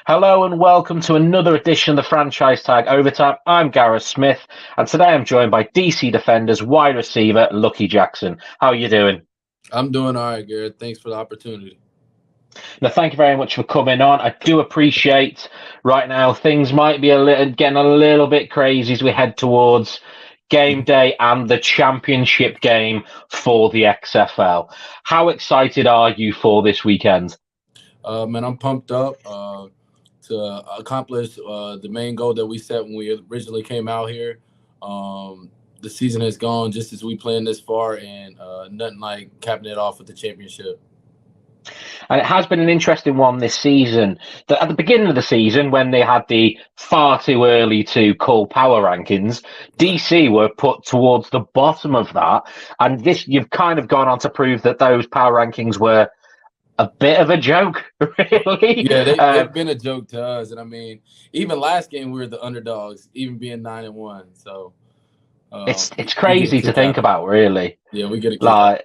Hello and welcome to another edition of the Franchise Tag Overtime. I'm Gareth Smith, and today I'm joined by DC Defenders wide receiver Lucky Jackson. How are you doing? I'm doing all right, Gareth. Thanks for the opportunity. Now, thank you very much for coming on. I do appreciate right now things might be getting a little bit crazy as we head towards game day and the championship game for the XFL. How excited are you for this weekend? Man, I'm pumped up to accomplish the main goal that we set when we originally came out here. The season has gone just as we planned this far, and nothing like capping it off with the championship. And it has been an interesting one this season. At the beginning of the season, when they had the far too early to call power rankings, DC were put towards the bottom of that. And you've kind of gone on to prove that those power rankings were a bit of a joke, really. Yeah, they've been a joke to us. And I mean, even last game, we were the underdogs, even being 9-1. So it's crazy to think about, really. Yeah, we get a kick out.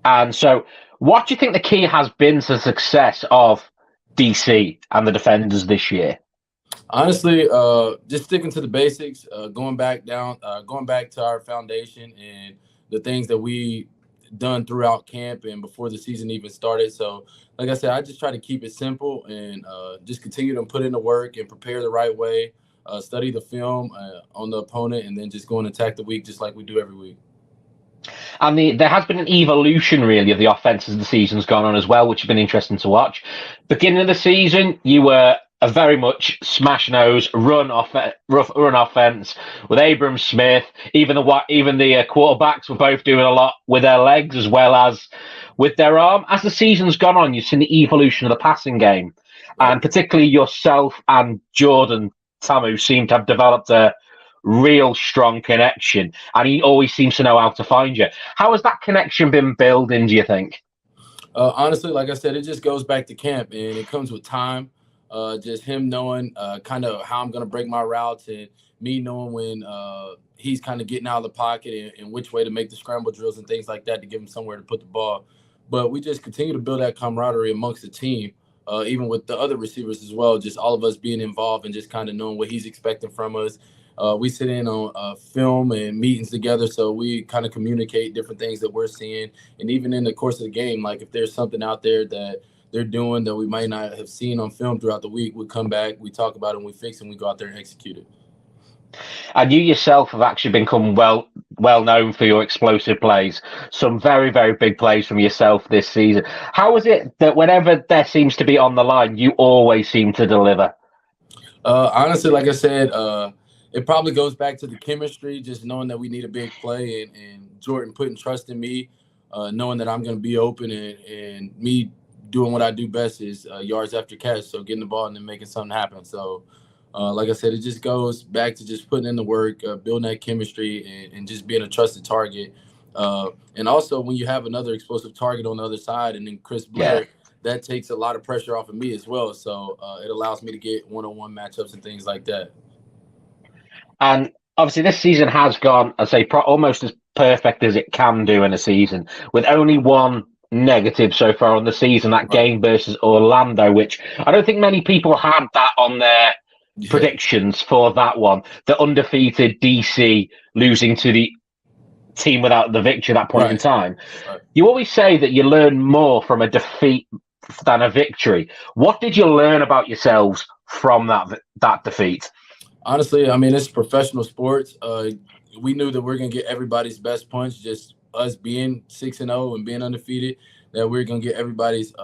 And so, what do you think the key has been to the success of DC and the Defenders this year? Honestly, just sticking to the basics, going back to our foundation and the things that we done throughout camp and before the season even started. So, like I said, I just try to keep it simple and just continue to put in the work and prepare the right way, study the film on the opponent, and then just go and attack the week just like we do every week. And there has been an evolution, really, of the offense as the season's gone on as well, which has been interesting to watch. Beginning of the season, you were a very much smash nose run offense with Abram Smith. Even the quarterbacks were both doing a lot with their legs as well as with their arm. As the season's gone on, you've seen the evolution of the passing game, and particularly yourself and Jordan Tamu seem to have developed a real strong connection, and he always seems to know how to find you. How has that connection been building, do you think? Honestly, like I said, it just goes back to camp, and it comes with time. Just him knowing kind of how I'm going to break my routes, and me knowing when he's kind of getting out of the pocket and which way to make the scramble drills and things like that to give him somewhere to put the ball. But we just continue to build that camaraderie amongst the team, even with the other receivers as well, just all of us being involved and just kind of knowing what he's expecting from us. We sit in on film and meetings together, so we kind of communicate different things that we're seeing. And even in the course of the game, like if there's something out there that they're doing that we might not have seen on film throughout the week, we come back, we talk about it, and we fix it, and we go out there and execute it. And you yourself have actually become well known for your explosive plays. Some very, very big plays from yourself this season. How is it that whenever there seems to be on the line, you always seem to deliver? Honestly, like I said, it probably goes back to the chemistry, just knowing that we need a big play and Jordan putting trust in me, knowing that I'm going to be open and me doing what I do best is yards after catch. So getting the ball and then making something happen. So like I said, it just goes back to just putting in the work, building that chemistry and just being a trusted target. And also when you have another explosive target on the other side and then Chris Blair, that takes a lot of pressure off of me as well. So it allows me to get one-on-one matchups and things like that. And obviously, this season has gone, I'd say, almost as perfect as it can do in a season, with only one negative so far on the season, that game versus Orlando, which I don't think many people had that on their predictions for that one. The undefeated DC losing to the team without the victory at that point in time. You always say that you learn more from a defeat than a victory. What did you learn about yourselves from that defeat? Honestly, I mean, it's professional sports. We knew that we're going to get everybody's best punch, just us being 6-0 and being undefeated, that we're going to get everybody's,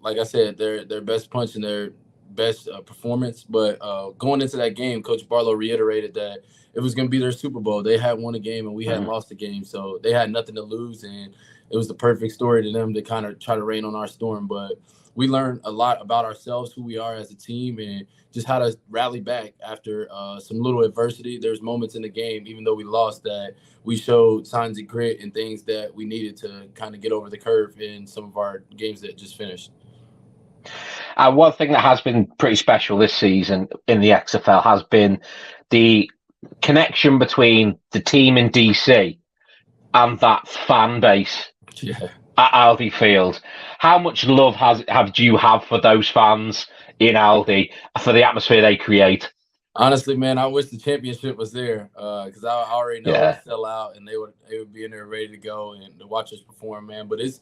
like I said, their best punch and their best performance. But going into that game, Coach Barlow reiterated that it was going to be their Super Bowl. They had won a game and we had lost a game. So they had nothing to lose. And it was the perfect story to them to kind of try to rain on our storm. But we learned a lot about ourselves, who we are as a team, and just how to rally back after some little adversity. There's moments in the game, even though we lost, that we showed signs of grit and things that we needed to kind of get over the curve in some of our games that just finished. One thing that has been pretty special this season in the XFL has been the connection between the team in DC and that fan base at Aldi Field. How much love do you have for those fans in Aldi for the atmosphere they create? Honestly, man, I wish the championship was there because I already know it would Yeah, sell out and they would be in there ready to go and to watch us perform, man. But it's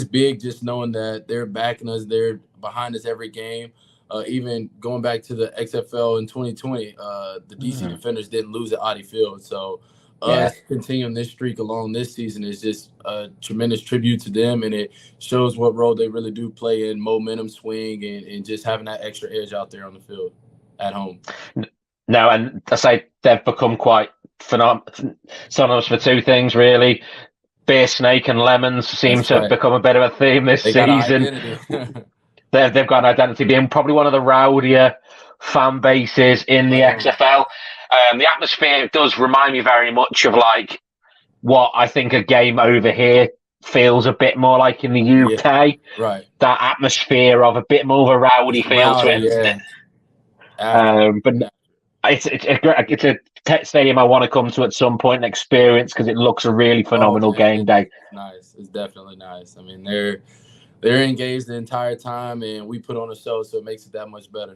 big just knowing that they're backing us, they're behind us every game. Even going back to the XFL in 2020, the DC Defenders didn't lose at Audi Field, so yeah. us continuing this streak along this season is just a tremendous tribute to them, and it shows what role they really do play in momentum swing and just having that extra edge out there on the field at home. No, and I say they've become quite synonymous for two things, really. Beer Snake and Lemons seem That's to have right. become a bit of a theme this They got an season. identity. They've got an identity, being probably one of the rowdier fan bases in the XFL. The atmosphere does remind me very much of like what I think a game over here feels a bit more like in the UK. Yeah, right. That atmosphere of a bit more of a rowdy feel to it. Yeah. But it's a stadium I want to come to at some point and experience because it looks a really phenomenal game day. Nice. It's definitely nice. I mean, they're engaged the entire time, and we put on a show, so it makes it that much better.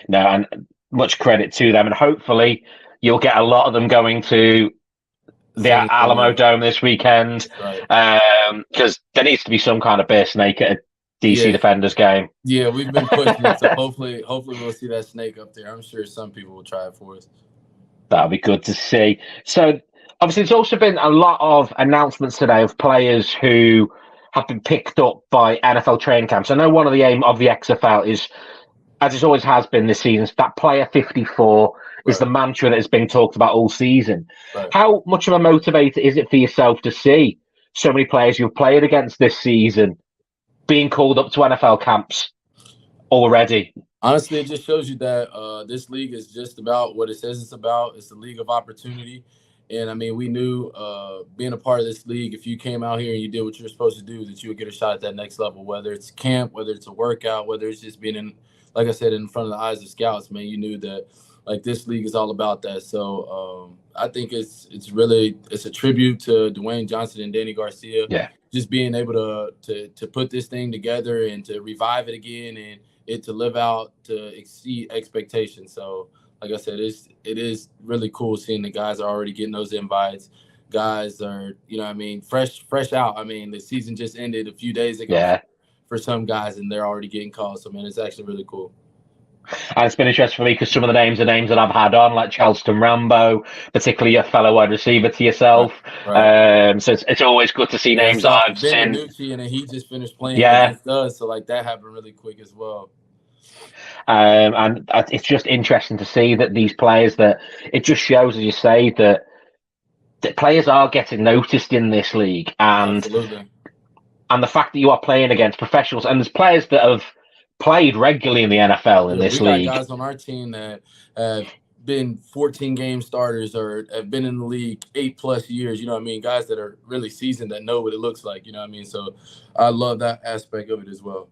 No, and much credit to them, and hopefully you'll get a lot of them going to the Alamo Dome this weekend, because there needs to be some kind of bear snake at a DC Defenders game. Yeah, we've been pushing it, so hopefully we'll see that snake up there. I'm sure some people will try it for us. That'll be good to see. So obviously, there's also been a lot of announcements today of players who have been picked up by NFL training camps. I know one of the aim of the XFL is, as it always has been this season, that player 54 is the mantra that has been talked about all season. How much of a motivator is it for yourself to see so many players you've played against this season being called up to NFL camps already? Honestly, it just shows you that this league is just about what it says it's about. It's a league of opportunity. And, I mean, we knew being a part of this league, if you came out here and you did what you were supposed to do, that you would get a shot at that next level, whether it's camp, whether it's a workout, whether it's just being in, like I said, in front of the eyes of scouts, man. You knew that, like, this league is all about that. So I think it's a tribute to Dwayne Johnson and Danny Garcia. Yeah. Just being able to put this thing together and to revive it again and it to live out to exceed expectations. So, like I said, it is really cool seeing the guys are already getting those invites. Guys are, fresh out. I mean, the season just ended a few days ago for some guys, and they're already getting calls. So, man, it's actually really cool. And it's been interesting for me because some of the names are names that I've had on, like Charleston Rambo, particularly a fellow wide receiver to yourself. Right. So it's always good to see names that I've seen. And then he just finished playing against us, so like that happened really quick as well. And it's just interesting to see that these players, that it just shows, as you say, that players are getting noticed in this league, and the fact that you are playing against professionals, and there's players that have played regularly in the NFL in this league. We got guys on our team that have been 14 game starters or have been in the league 8+ years. You know what I mean? Guys that are really seasoned, that know what it looks like. You know what I mean? So I love that aspect of it as well.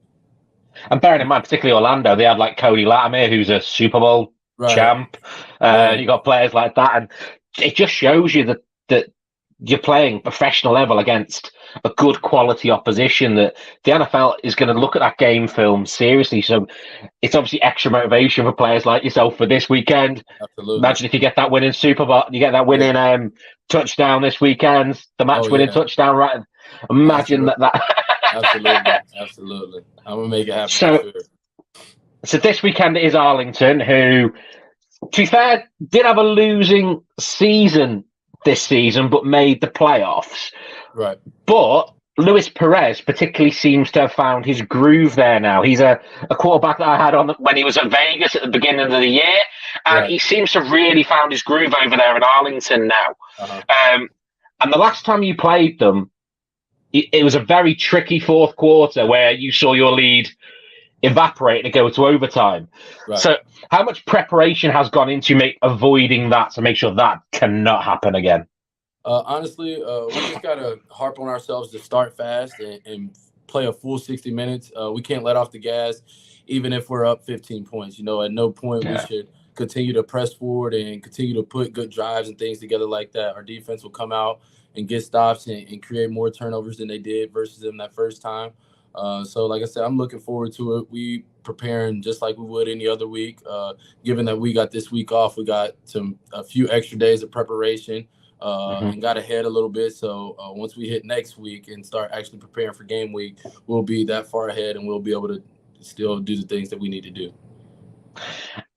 And bearing in mind, particularly Orlando, they had like Cody Latimer, who's a Super Bowl champ. You got players like that, and it just shows you that you're playing professional level against a good quality opposition, that the NFL is going to look at that game film seriously. So it's obviously extra motivation for players like yourself for this weekend. Absolutely. Imagine if you get that winning Super Bowl, you get that winning touchdown this weekend, the match-winning touchdown, right? Imagine that. Absolutely. I'm going to make it happen. So this weekend is Arlington, who, to be fair, did have a losing season this season, but made the playoffs. Right. But Luis Perez particularly seems to have found his groove there now. He's a quarterback that I had on when he was at Vegas at the beginning of the year, and he seems to have really found his groove over there in Arlington now. And the last time you played them, it was a very tricky fourth quarter where you saw your lead evaporate and go to overtime. Right. So how much preparation has gone into avoiding that to make sure that cannot happen again? Honestly, we just got to harp on ourselves to start fast and play a full 60 minutes. We can't let off the gas, even if we're up 15 points. At no point we should continue to press forward and continue to put good drives and things together like that. Our defense will come out and get stops and create more turnovers than they did versus them that first time. So, like I said, I'm looking forward to it. We preparing just like we would any other week. Given that we got this week off, we got a few extra days of preparation and got ahead a little bit. So once we hit next week and start actually preparing for game week, we'll be that far ahead and we'll be able to still do the things that we need to do.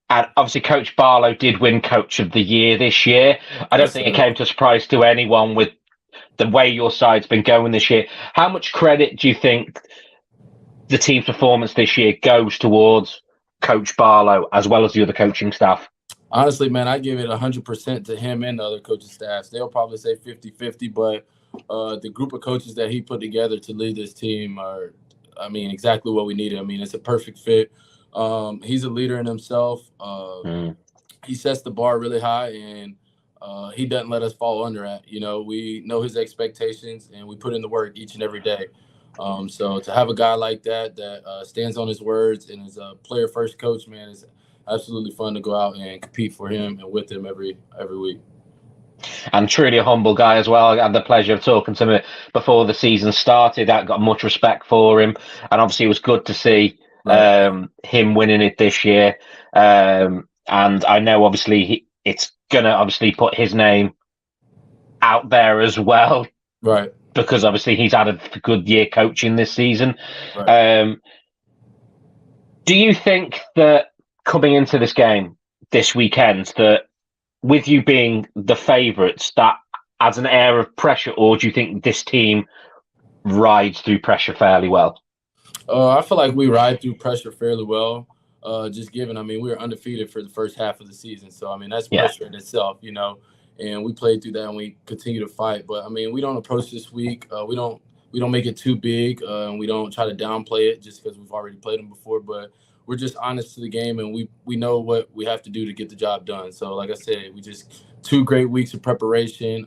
And obviously, Coach Barlow did win Coach of the Year this year. I don't think it came to a surprise to anyone with the way your side's been going this year. How much credit do you think the team's performance this year goes towards Coach Barlow as well as the other coaching staff? Honestly, man, I give it 100% to him and the other coaching staffs. They'll probably say 50-50, but the group of coaches that he put together to lead this team are, exactly what we needed. It's a perfect fit. He's a leader in himself. He sets the bar really high, and he doesn't let us fall under that. We know his expectations, and we put in the work each and every day. So to have a guy like that stands on his words and is a player-first coach, man, is absolutely fun to go out and compete for him and with him every week. And truly a humble guy as well. I had the pleasure of talking to him before the season started. I got much respect for him, and obviously it was good to see him winning it this year. And I know obviously it's gonna obviously put his name out there as well, right? Because obviously he's had a good year coaching this season. Right. Do you think that coming into this game this weekend, that with you being the favourites, that adds an air of pressure, or do you think this team rides through pressure fairly well? I feel like we ride through pressure fairly well. Just given, we were undefeated for the first half of the season, so that's pressure in itself, And we played through that, and we continue to fight. But we don't approach this week. We don't make it too big, and we don't try to downplay it just because we've already played them before. But we're just honest to the game, and we know what we have to do to get the job done. So, like I said, we just 2 great weeks of preparation,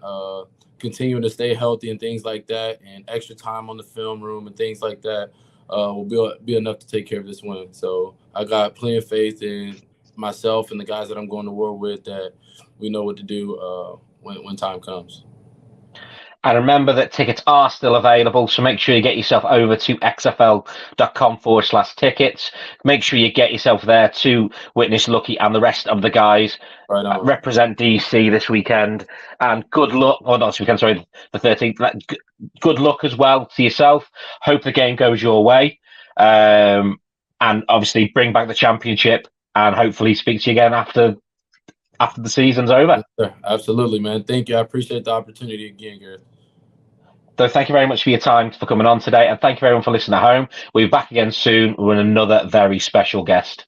continuing to stay healthy and things like that, and extra time on the film room and things like that will be enough to take care of this win. So I got plenty of faith in myself and the guys that I'm going to war with that we know what to do when time comes. And remember that tickets are still available, so make sure you get yourself over to xfl.com/tickets. Make sure you get yourself there to witness Lucky and the rest of the guys represent DC this weekend. And good luck, or not this weekend, sorry, the 13th. Good luck as well to yourself. Hope the game goes your way. And obviously bring back the championship, and hopefully speak to you again after the season's over. Yes, absolutely, man. Thank you. I appreciate the opportunity again, Gareth. So thank you very much for your time for coming on today, and thank you everyone for listening at home. We'll be back again soon with another very special guest.